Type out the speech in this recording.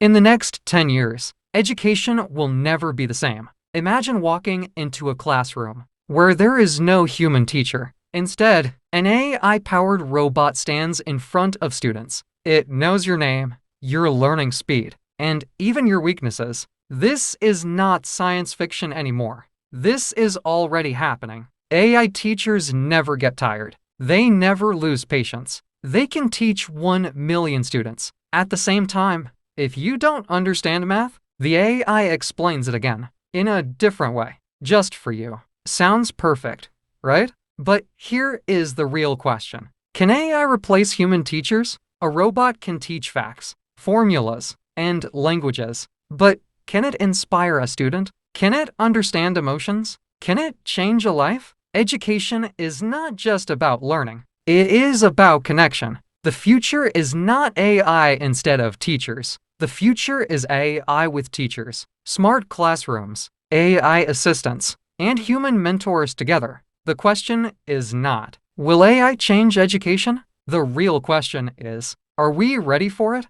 In the next 10 years, education will never be the same. Imagine walking into a classroom where there is no human teacher. Instead, an AI-powered robot stands in front of students. It knows your name, your learning speed, and even your weaknesses. This is not science fiction anymore. This is already happening. AI teachers never get tired. They never lose patience. They can teach 1 million students. At the same time, if you don't understand math, the AI explains it again, in a different way, just for you. Sounds perfect, right? But here is the real question. Can AI replace human teachers? A robot can teach facts, formulas, and languages, but can it inspire a student? Can it understand emotions? Can it change a life? Education is not just about learning. It is about connection. The future is not AI instead of teachers. The future is AI with teachers, smart classrooms, AI assistants, and human mentors together. The question is not, will AI change education? The real question is, are we ready for it?